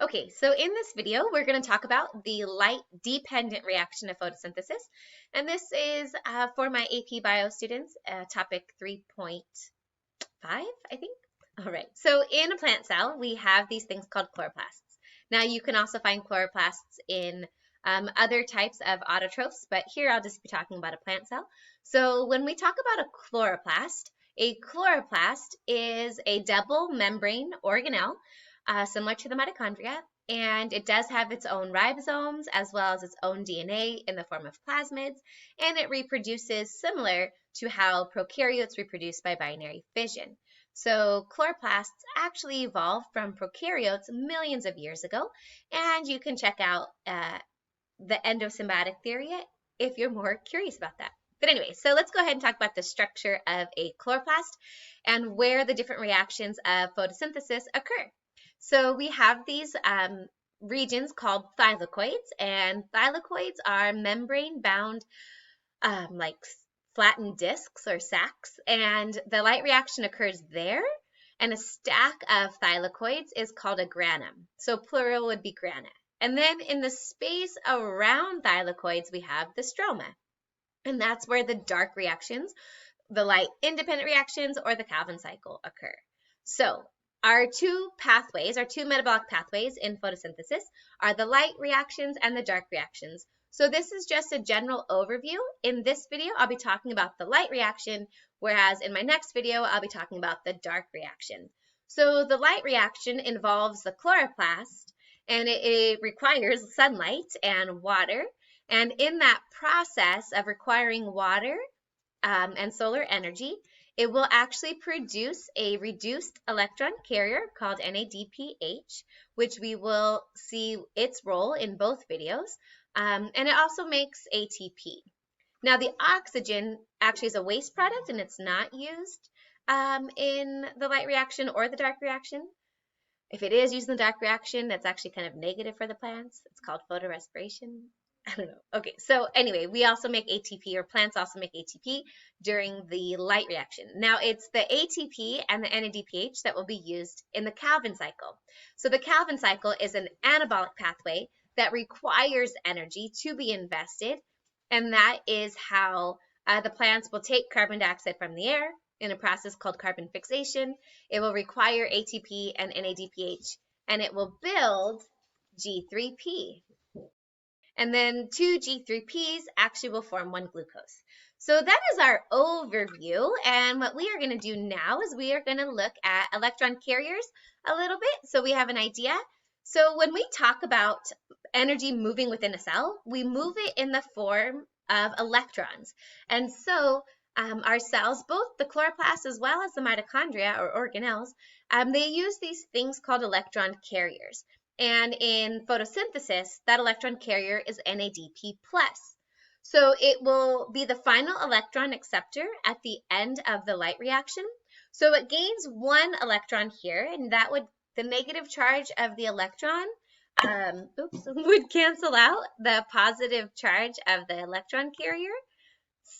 Okay, so in this video, we're going to talk about the light-dependent reaction of photosynthesis. And this is for my AP Bio students, topic 3.5, I think. All right, so in a plant cell, we have these things called chloroplasts. Now, you can also find chloroplasts in other types of autotrophs, but here I'll just be talking about a plant cell. So when we talk about a chloroplast is a double membrane organelle similar to the mitochondria, and it does have its own ribosomes as well as its own DNA in the form of plasmids, and it reproduces similar to how prokaryotes reproduce by binary fission. So chloroplasts actually evolved from prokaryotes millions of years ago, and you can check out the endosymbiotic theory if you're more curious about that. But anyway, so let's go ahead and talk about the structure of a chloroplast and where the different reactions of photosynthesis occur. So we have these regions called thylakoids, and thylakoids are membrane-bound like flattened discs or sacs, and the light reaction occurs there, and a stack of thylakoids is called a granum. So plural would be grana. And then in the space around thylakoids, we have the stroma, and that's where the dark reactions, the light-independent reactions, or the Calvin cycle occur. So our two metabolic pathways in photosynthesis are the light reactions and the dark reactions. So this is just a general overview. In this video, I'll be talking about the light reaction, whereas in my next video, I'll be talking about the dark reaction. So the light reaction involves the chloroplast, and it requires sunlight and water. And in that process of requiring water and solar energy, it will actually produce a reduced electron carrier called NADPH, which we will see its role in both videos. And it also makes ATP. Now, the oxygen actually is a waste product, and it's not used in the light reaction or the dark reaction. If it is used in the dark reaction, that's actually kind of negative for the plants. It's called photorespiration. I don't know. Okay, so anyway, we also make ATP, or plants also make ATP during the light reaction. Now, it's the ATP and the NADPH that will be used in the Calvin cycle. So the Calvin cycle is an anabolic pathway that requires energy to be invested, and that is how the plants will take carbon dioxide from the air in a process called carbon fixation. It will require ATP and NADPH, and it will build G3P. And then two G3Ps actually will form one glucose. So that is our overview, and what we are going to do now is we are going to look at electron carriers a little bit so we have an idea. So when we talk about energy moving within a cell, we move it in the form of electrons. And so our cells, both the chloroplasts as well as the mitochondria or organelles, they use these things called electron carriers. And in photosynthesis, that electron carrier is NADP+. So it will be the final electron acceptor at the end of the light reaction. So it gains one electron here, and that would, the negative charge of the electron would cancel out the positive charge of the electron carrier.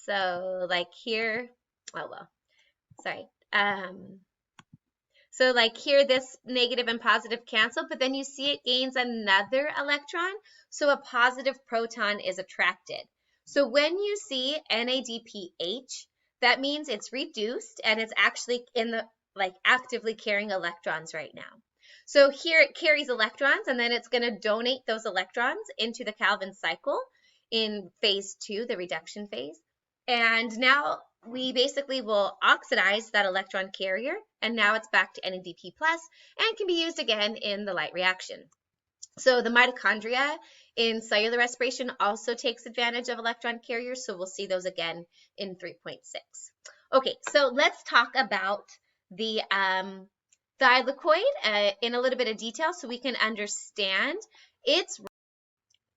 So like here, so like here, this negative and positive cancel, but then you see it gains another electron, so a positive proton is attracted. So when you see NADPH, that means it's reduced and it's actually in the actively carrying electrons right now. So here it carries electrons, and then it's going to donate those electrons into the Calvin cycle in phase 2, the reduction phase. And now we basically will oxidize that electron carrier, and now it's back to NADP+ and can be used again in the light reaction. So the mitochondria in cellular respiration also takes advantage of electron carriers, so we'll see those again in 3.6. Okay, so let's talk about the thylakoid in a little bit of detail so we can understand its role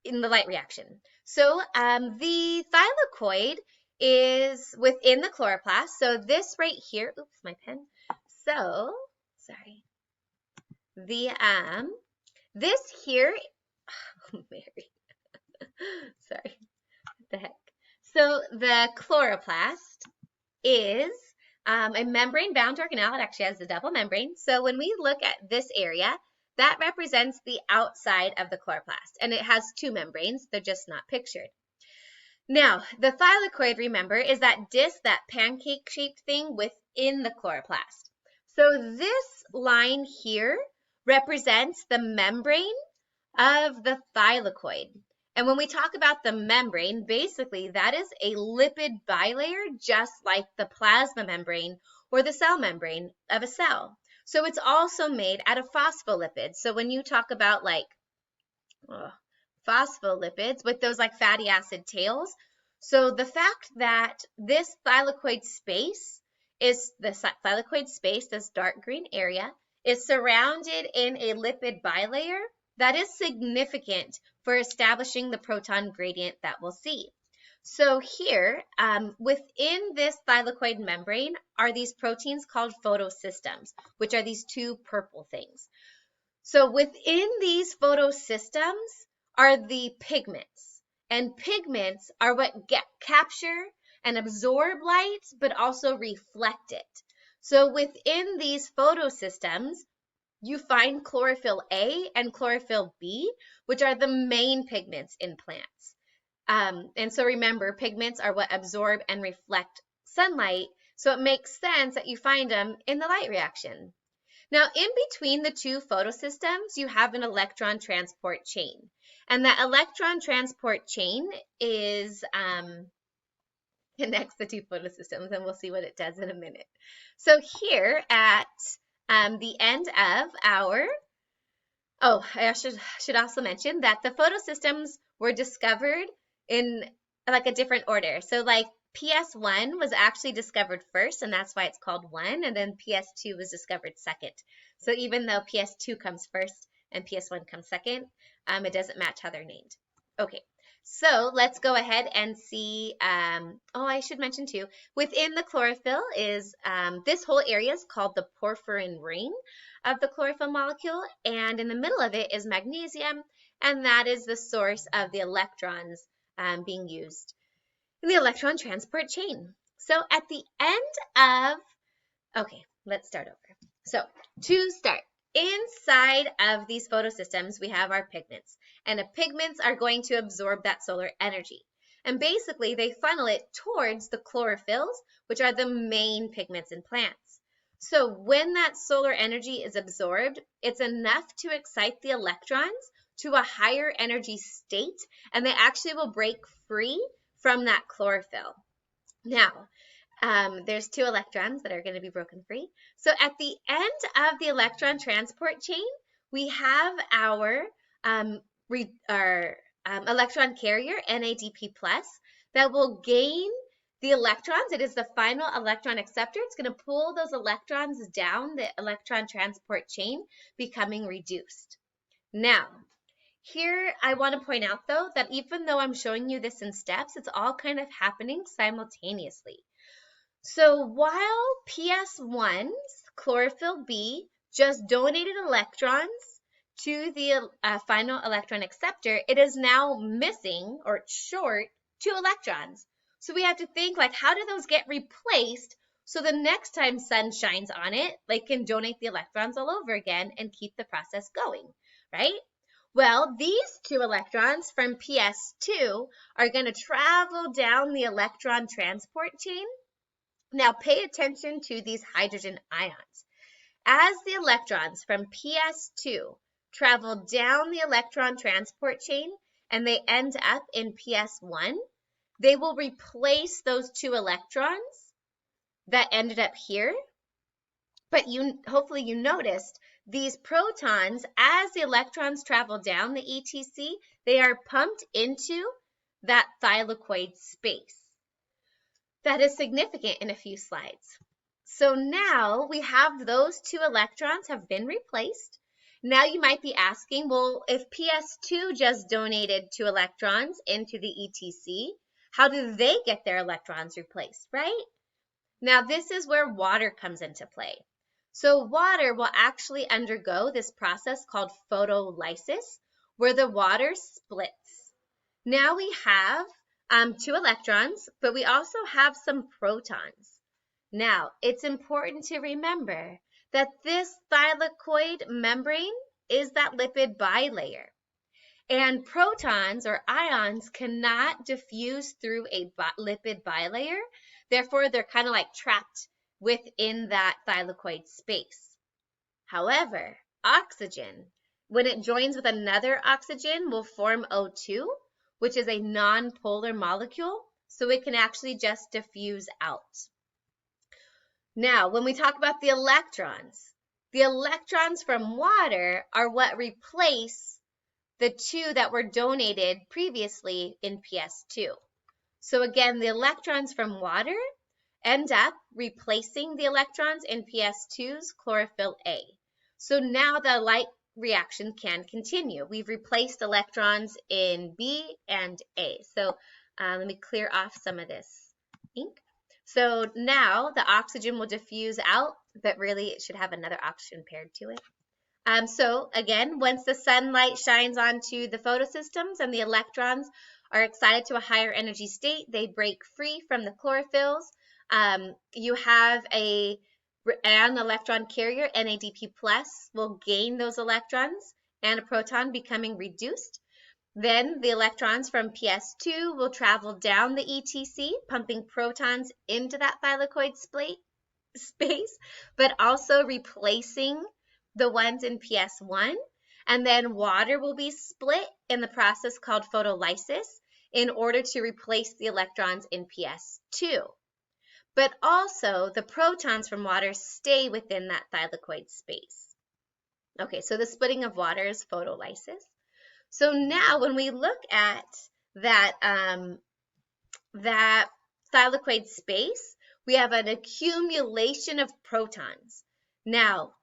in the light reaction. So the thylakoid is within the chloroplast. So this right here, oops, my pen. So, sorry. This here, oh, Mary. Sorry, what the heck. So the chloroplast is a membrane-bound organelle. It actually has a double membrane. So when we look at this area, that represents the outside of the chloroplast, and it has two membranes. They're just not pictured. Now, the thylakoid, remember, is that disc, that pancake-shaped thing within the chloroplast. So this line here represents the membrane of the thylakoid. And when we talk about the membrane, basically that is a lipid bilayer, just like the plasma membrane or the cell membrane of a cell. So it's also made out of phospholipids. So when you talk about like phospholipids with those like fatty acid tails, so the fact that this thylakoid space, this dark green area, is surrounded in a lipid bilayer, that is significant for establishing the proton gradient that we'll see. So here, within this thylakoid membrane are these proteins called photosystems, which are these two purple things. So within these photosystems are the pigments, and pigments are what capture and absorb light, but also reflect it. So within these photosystems, you find chlorophyll A and chlorophyll B, which are the main pigments in plants. And so remember, pigments are what absorb and reflect sunlight, so it makes sense that you find them in the light reaction. Now, in between the two photosystems, you have an electron transport chain. And that electron transport chain connects the two photosystems, and we'll see what it does in a minute. So here at the end of our, I should also mention that the photosystems were discovered in like a different order. So like PS1 was actually discovered first, and that's why it's called 1, and then PS2 was discovered second. So even though PS2 comes first and PS1 comes second, it doesn't match how they're named. Okay, so let's go ahead and see, I should mention too, within the chlorophyll is, this whole area is called the porphyrin ring of the chlorophyll molecule, and in the middle of it is magnesium, and that is the source of the electrons being used in the electron transport chain. So at the end of, let's start over. So to start, inside of these photosystems, we have our pigments, and the pigments are going to absorb that solar energy. And basically, they funnel it towards the chlorophylls, which are the main pigments in plants. So when that solar energy is absorbed, it's enough to excite the electrons to a higher energy state, and they actually will break free from that chlorophyll. Now, there's two electrons that are going to be broken free. So at the end of the electron transport chain, we have our electron carrier, NADP+, that will gain the electrons. It is the final electron acceptor. It's going to pull those electrons down the electron transport chain, becoming reduced. Now, here I want to point out, though, that even though I'm showing you this in steps, it's all kind of happening simultaneously. So while PS1's chlorophyll B just donated electrons to the final electron acceptor, it is now missing or short 2 electrons. So we have to think, like, how do those get replaced so the next time sun shines on it, they can donate the electrons all over again and keep the process going, right? Well, these 2 electrons from PS2 are going to travel down the electron transport chain. Now pay attention to these hydrogen ions. As the electrons from PS2 travel down the electron transport chain and they end up in PS1, they will replace those 2 electrons that ended up here. But hopefully you noticed these protons, as the electrons travel down the ETC, they are pumped into that thylakoid space. That is significant in a few slides. So now we have those 2 electrons have been replaced. Now you might be asking, well, if PS2 just donated 2 electrons into the ETC, how do they get their electrons replaced, right? Now this is where water comes into play. So water will actually undergo this process called photolysis, where the water splits. Now we have 2 electrons, but we also have some protons. Now, it's important to remember that this thylakoid membrane is that lipid bilayer. And protons or ions cannot diffuse through a lipid bilayer. Therefore, they're kind of like trapped within that thylakoid space. However, oxygen, when it joins with another oxygen, will form O2, which is a non-polar molecule, so it can actually just diffuse out. Now, when we talk about the electrons from water are what replace the two that were donated previously in PS2. So again, the electrons from water end up replacing the electrons in PS2's chlorophyll A. So now the light reaction can continue. We've replaced electrons in B and A. So let me clear off some of this ink. So now the oxygen will diffuse out, but really it should have another oxygen paired to it. So again, once the sunlight shines onto the photosystems and the electrons are excited to a higher energy state, they break free from the chlorophylls. You have an electron carrier, NADP+, will gain those electrons and a proton becoming reduced. Then the electrons from PS2 will travel down the ETC, pumping protons into that thylakoid space, but also replacing the ones in PS1. And then water will be split in the process called photolysis in order to replace the electrons in PS2. But also the protons from water stay within that thylakoid space. Okay, so the splitting of water is photolysis. So now when we look at that, that thylakoid space, we have an accumulation of protons. Now,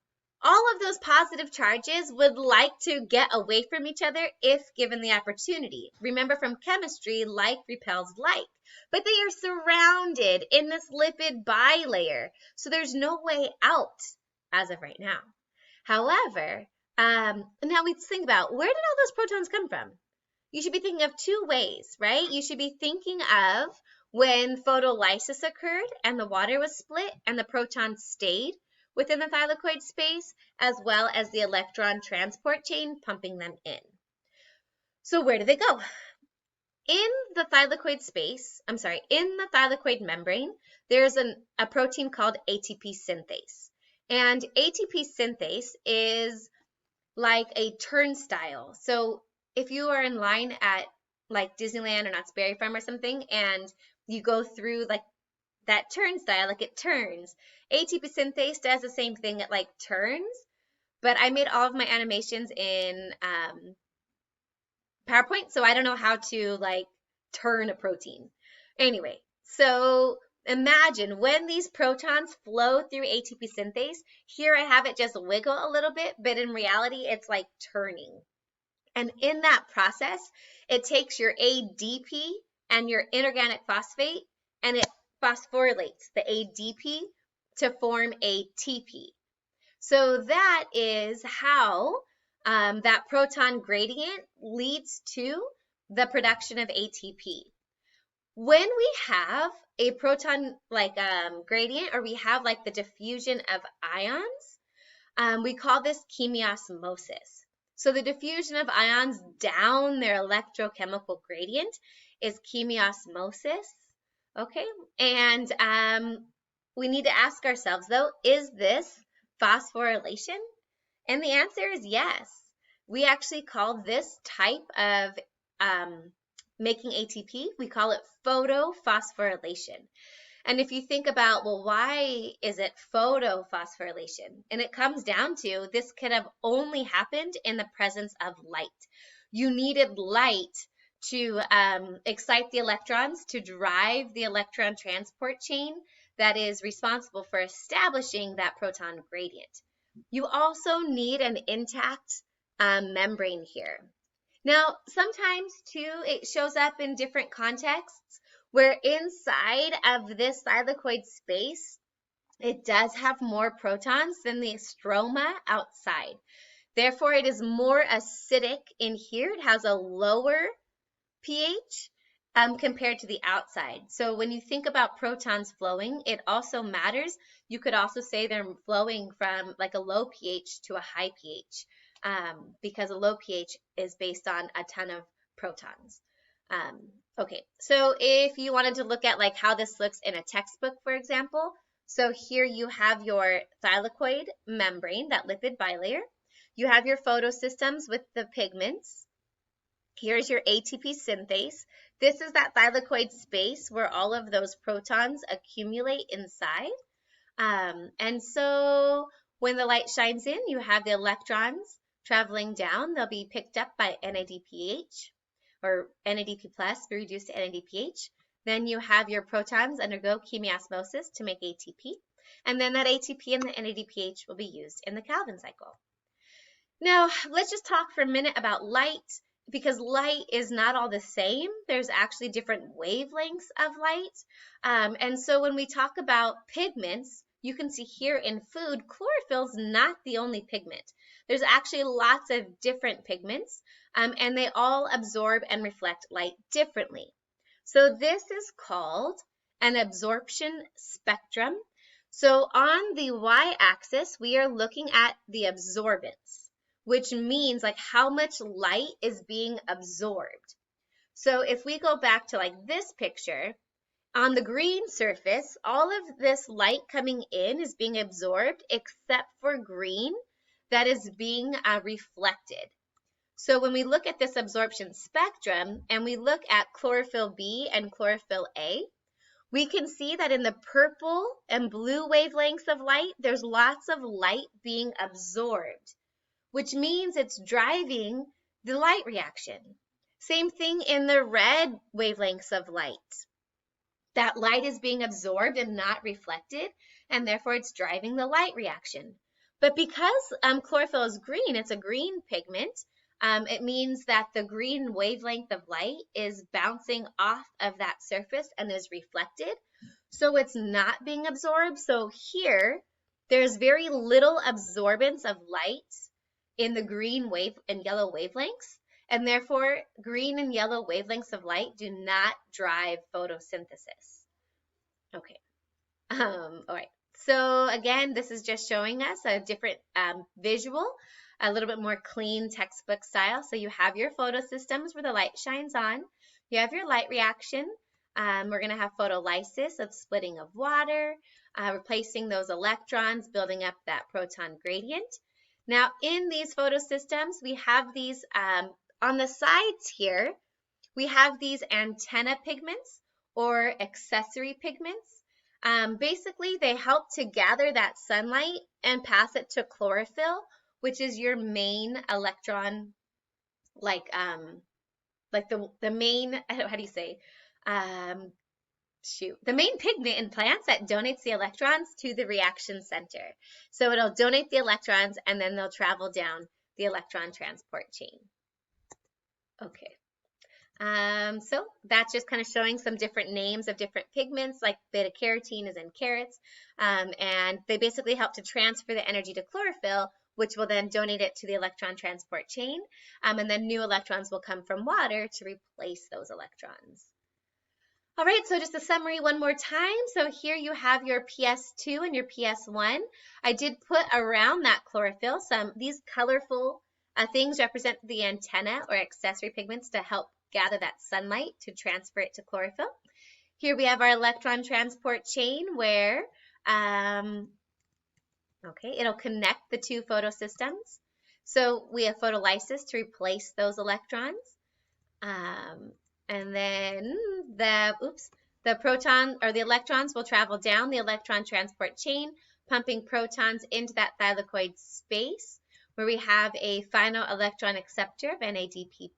all of those positive charges would like to get away from each other if given the opportunity. Remember from chemistry, like repels like, but they are surrounded in this lipid bilayer, so there's no way out as of right now. However, now we think about, where did all those protons come from? You should be thinking of two ways, right? You should be thinking of when photolysis occurred and the water was split and the protons stayed within the thylakoid space, as well as the electron transport chain pumping them in. So where do they go? In the thylakoid space, in the thylakoid membrane, there's a protein called ATP synthase. And ATP synthase is like a turnstile. So if you are in line at like Disneyland or Knott's Berry Farm or something, and you go through like that turnstile, like it turns, ATP synthase does the same thing. It like turns, but I made all of my animations in PowerPoint, so I don't know how to like turn a protein. Anyway, so imagine when these protons flow through ATP synthase, here I have it just wiggle a little bit, but in reality, it's like turning. And in that process, it takes your ADP and your inorganic phosphate, and it phosphorylates the ADP to form ATP. So that is how that proton gradient leads to the production of ATP. When we have a proton like gradient, or we have like the diffusion of ions, we call this chemiosmosis. So the diffusion of ions down their electrochemical gradient is chemiosmosis. Okay, and we need to ask ourselves though, is this phosphorylation? And the answer is yes. We actually call this type of making ATP, we call it photophosphorylation. And if you think about, well, why is it photophosphorylation? And it comes down to, this could have only happened in the presence of light. You needed light to excite the electrons to drive the electron transport chain that is responsible for establishing that proton gradient. You also need an intact membrane here. Now, sometimes too, it shows up in different contexts where inside of this thylakoid space, it does have more protons than the stroma outside. Therefore, it is more acidic in here. It has a lower pH compared to the outside. So when you think about protons flowing, it also matters. You could also say they're flowing from like a low pH to a high pH. because a low pH is based on a ton of protons. Okay, so if you wanted to look at like how this looks in a textbook, for example, so here you have your thylakoid membrane, that lipid bilayer. You have your photosystems with the pigments. Here's your ATP synthase. This is that thylakoid space where all of those protons accumulate inside. And so when the light shines in, you have the electrons traveling down. They'll be picked up by NADPH, or NADP plus be reduced to NADPH. Then you have your protons undergo chemiosmosis to make ATP. And then that ATP and the NADPH will be used in the Calvin cycle. Now, let's just talk for a minute about light, because light is not all the same. There's actually different wavelengths of light. And so when we talk about pigments, you can see here in food, chlorophyll's not the only pigment. There's actually lots of different pigments, and they all absorb and reflect light differently. So this is called an absorption spectrum. So on the y-axis, we are looking at the absorbance, which means like how much light is being absorbed. So if we go back to like this picture, on the green surface, all of this light coming in is being absorbed except for green that is being reflected. So when we look at this absorption spectrum and we look at chlorophyll B and chlorophyll A, we can see that in the purple and blue wavelengths of light, there's lots of light being absorbed, which means it's driving the light reaction. Same thing in the red wavelengths of light. That light is being absorbed and not reflected, and therefore it's driving the light reaction. But because chlorophyll is green, it's a green pigment, it means that the green wavelength of light is bouncing off of that surface and is reflected. So it's not being absorbed. So here, there's very little absorbance of light in the green wave and yellow wavelengths, and therefore green and yellow wavelengths of light do not drive photosynthesis. Okay, all right. So again, this is just showing us a different visual, a little bit more clean textbook style. So you have your photosystems where the light shines on. You have your light reaction. We're going to have photolysis, that's splitting of water, replacing those electrons, building up that proton gradient. Now, in these photosystems, we have these, on the sides here, we have these antenna pigments or accessory pigments. Basically, they help to gather that sunlight and pass it to chlorophyll, which is your main electron, like the main, how do you say, the main pigment in plants that donates the electrons to the reaction center. So it'll donate the electrons and then they'll travel down the electron transport chain. Okay. So that's just kind of showing some different names of different pigments, like beta carotene is in carrots, and they basically help to transfer the energy to chlorophyll, which will then donate it to the electron transport chain, and then new electrons will come from water to replace those electrons. All right, so just a summary one more time. So here you have your PS2 and your PS1. I did put around that chlorophyll these colorful things represent the antenna or accessory pigments to help gather that sunlight to transfer it to chlorophyll. Here we have our electron transport chain where, it'll connect the two photosystems. So we have photolysis to replace those electrons. And then the proton or the electrons will travel down the electron transport chain, pumping protons into that thylakoid space where we have a final electron acceptor of NADP+,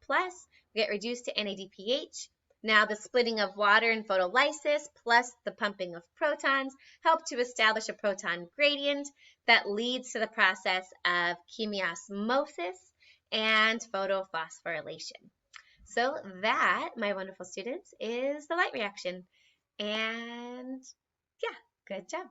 get reduced to NADPH. Now the splitting of water and photolysis plus the pumping of protons help to establish a proton gradient that leads to the process of chemiosmosis and photophosphorylation. So that, my wonderful students, is the light reaction. And yeah, good job.